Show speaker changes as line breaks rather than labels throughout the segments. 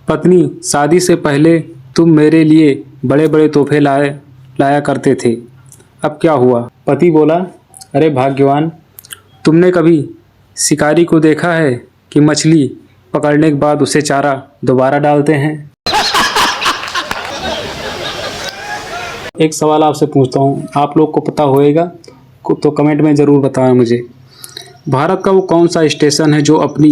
पत्नी, शादी से पहले तुम मेरे लिए बड़े बड़े तोहफे लाया करते थे, अब क्या हुआ? पति बोला, अरे भाग्यवान, तुमने कभी शिकारी को देखा है कि मछली पकड़ने के बाद उसे चारा दोबारा डालते हैं? एक सवाल आपसे पूछता हूँ, आप लोग को पता होएगा तो कमेंट में ज़रूर बताएं मुझे। भारत का वो कौन सा स्टेशन है जो अपनी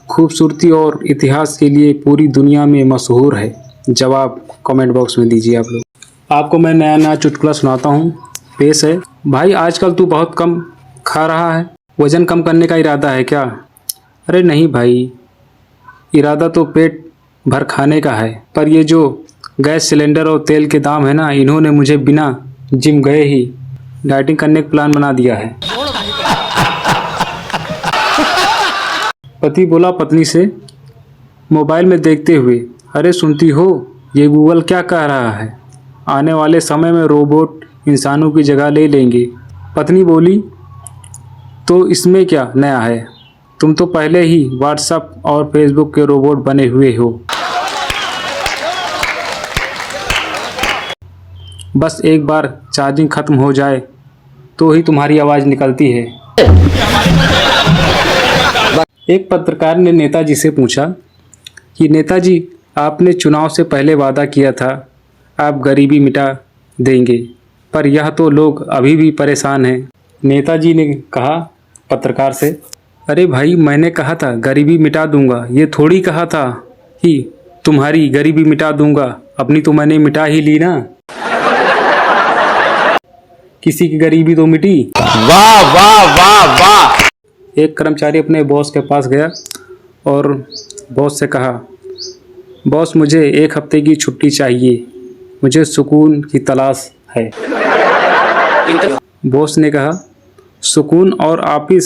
खूबसूरती और इतिहास के लिए पूरी दुनिया में मशहूर है? जवाब कमेंट बॉक्स में दीजिए आप लोग। आपको मैं नया नया चुटकुला सुनाता हूँ, पेश है। भाई, आजकल तू बहुत कम खा रहा है, वज़न कम करने का इरादा है क्या? अरे नहीं भाई, इरादा तो पेट भर खाने का है, पर ये जो गैस सिलेंडर और तेल के दाम है ना, इन्होंने मुझे बिना जिम गए ही डाइटिंग करने का प्लान बना दिया है। पति बोला पत्नी से मोबाइल में देखते हुए, अरे सुनती हो, ये गूगल क्या कह रहा है? आने वाले समय में रोबोट इंसानों की जगह ले लेंगे। पत्नी बोली, तो इसमें क्या नया है? तुम तो पहले ही व्हाट्सएप और फेसबुक के रोबोट बने हुए हो। बस एक बार चार्जिंग खत्म हो जाए तो ही तुम्हारी आवाज़ निकलती है। एक पत्रकार ने नेताजी से पूछा कि नेताजी, आपने चुनाव से पहले वादा किया था आप गरीबी मिटा देंगे, पर यह तो लोग अभी भी परेशान हैं। नेताजी ने कहा पत्रकार से, अरे भाई, मैंने कहा था गरीबी मिटा दूंगा, ये थोड़ी कहा था कि तुम्हारी गरीबी मिटा दूंगा। अपनी तो मैंने मिटा ही ली ना, किसी की गरीबी तो मिटी।
वाह वाह वाह वाह।
एक कर्मचारी अपने बॉस के पास गया और बॉस से कहा, बॉस, मुझे 1 हफ्ते की छुट्टी चाहिए, मुझे सुकून की तलाश है। बॉस ने कहा, सुकून और ऑफिस?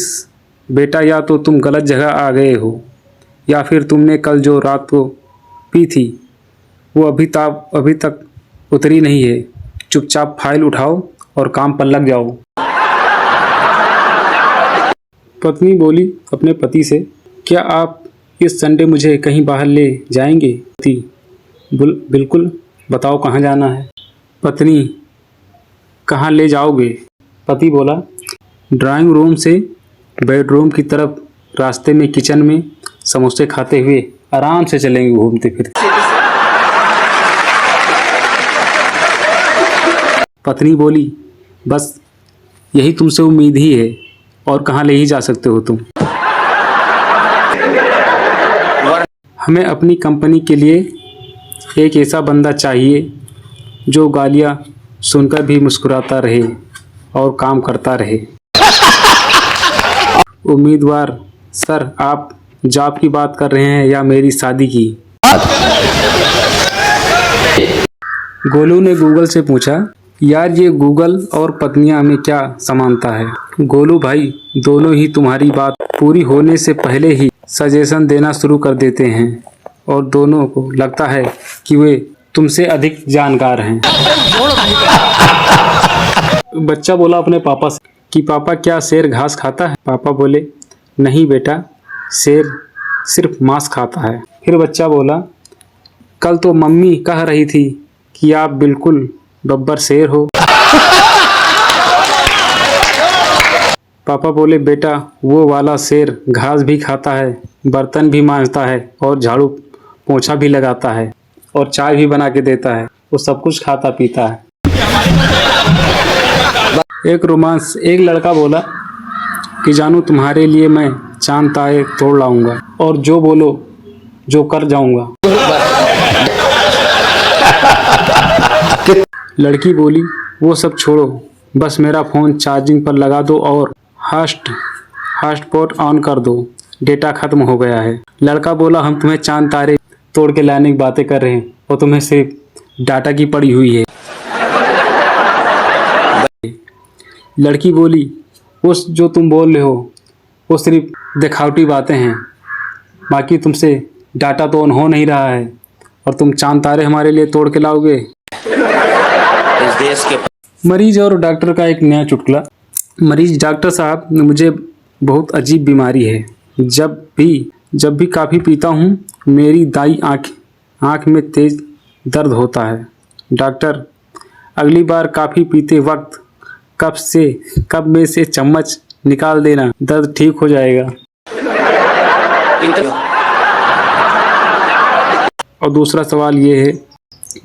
बेटा, या तो तुम गलत जगह आ गए हो, या फिर तुमने कल जो रात को पी थी वो अभी तक उतरी नहीं है। चुपचाप फाइल उठाओ और काम पर लग जाओ। पत्नी बोली अपने पति से, क्या आप इस संडे मुझे कहीं बाहर ले जाएंगे? पति, बिल्कुल, बताओ कहाँ जाना है? पत्नी, कहाँ ले जाओगे? पति बोला, ड्राइंग रूम से बेडरूम की तरफ, रास्ते में किचन में समोसे खाते हुए आराम से चलेंगे घूमते फिरते। पत्नी बोली, बस यही तुमसे उम्मीद ही है, और कहाँ ले ही जा सकते हो तुम? हमें अपनी कंपनी के लिए एक ऐसा बंदा चाहिए जो गालियाँ सुनकर भी मुस्कुराता रहे और काम करता रहे। उम्मीदवार सर, आप जॉब की बात कर रहे हैं या मेरी शादी की? गोलू ने गूगल से पूछा, यार, ये गूगल और पत्नियां में क्या समानता है? गोलू भाई, दोनों ही तुम्हारी बात पूरी होने से पहले ही सजेशन देना शुरू कर देते हैं और दोनों को लगता है कि वे तुमसे अधिक जानकार हैं। बच्चा बोला अपने पापा से कि पापा, क्या शेर घास खाता है? पापा बोले, नहीं बेटा, शेर सिर्फ मांस खाता है। फिर बच्चा बोला, कल तो मम्मी कह रही थी कि आप बिल्कुल बब्बर शेर हो। पापा बोले, बेटा, वो वाला शेर घास भी खाता है, बर्तन भी मांजता है और झाड़ू पोंछा भी लगाता है और चाय भी बना के देता है, वो सब कुछ खाता पीता है। एक रोमांस, एक लड़का बोला कि जानू, तुम्हारे लिए मैं चांद तारे तोड़ लाऊंगा और जो बोलो जो कर जाऊंगा। लड़की बोली, वो सब छोड़ो, बस मेरा फ़ोन चार्जिंग पर लगा दो और हॉटस्पॉट ऑन कर दो, डेटा खत्म हो गया है। लड़का बोला, हम तुम्हें चांद तारे तोड़ के लाने की बातें कर रहे हैं और तुम्हें सिर्फ डाटा की पड़ी हुई है। लड़की बोली, वो जो तुम बोल रहे हो वो सिर्फ दिखावटी बातें हैं, बाकी तुमसे डाटा तो ऑन हो नहीं रहा है और तुम चांद तारे हमारे लिए तोड़ के लाओगे।
इस देश के
मरीज और डॉक्टर का एक नया चुटकुला। मरीज, डॉक्टर साहब, मुझे बहुत अजीब बीमारी है, जब भी कॉफ़ी पीता हूँ मेरी दाई आँख आँख में तेज दर्द होता है। डॉक्टर, अगली बार कॉफ़ी पीते वक्त कप में से चम्मच निकाल देना, दर्द ठीक हो जाएगा। और दूसरा सवाल ये है,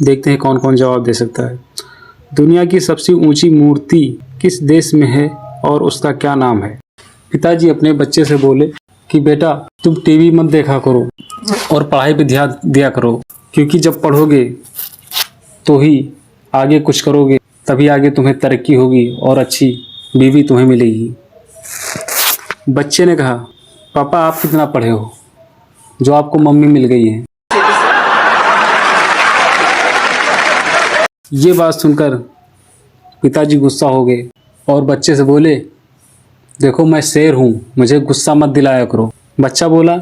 देखते हैं कौन कौन जवाब दे सकता है। दुनिया की सबसे ऊंची मूर्ति किस देश में है और उसका क्या नाम है? पिताजी अपने बच्चे से बोले कि बेटा, तुम टीवी मत देखा करो और पढ़ाई पे ध्यान दिया करो, क्योंकि जब पढ़ोगे तो ही आगे कुछ करोगे, तभी आगे तुम्हें तरक्की होगी और अच्छी बीवी तुम्हें मिलेगी। बच्चे ने कहा, पापा आप कितना पढ़े हो जो आपको मम्मी मिल गई है? ये बात सुनकर पिताजी गुस्सा हो गए और बच्चे से बोले, देखो मैं शेर हूँ, मुझे गुस्सा मत दिलाया करो। बच्चा बोला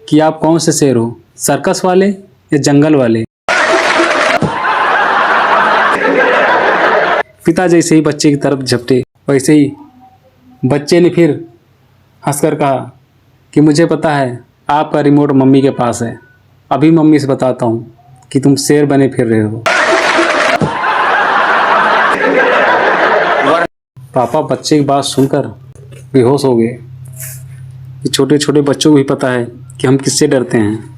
कि आप कौन से शेर हो, सर्कस वाले या जंगल वाले? पिता जैसे ही बच्चे की तरफ झपटे, वैसे ही बच्चे ने फिर हंसकर कहा कि मुझे पता है आपका रिमोट मम्मी के पास है, अभी मम्मी से बताता हूँ कि तुम शेर बने फिर रहे हो। पापा बच्चे की बात सुनकर बेहोश हो गए। छोटे छोटे बच्चों को भी पता है कि हम किससे डरते हैं।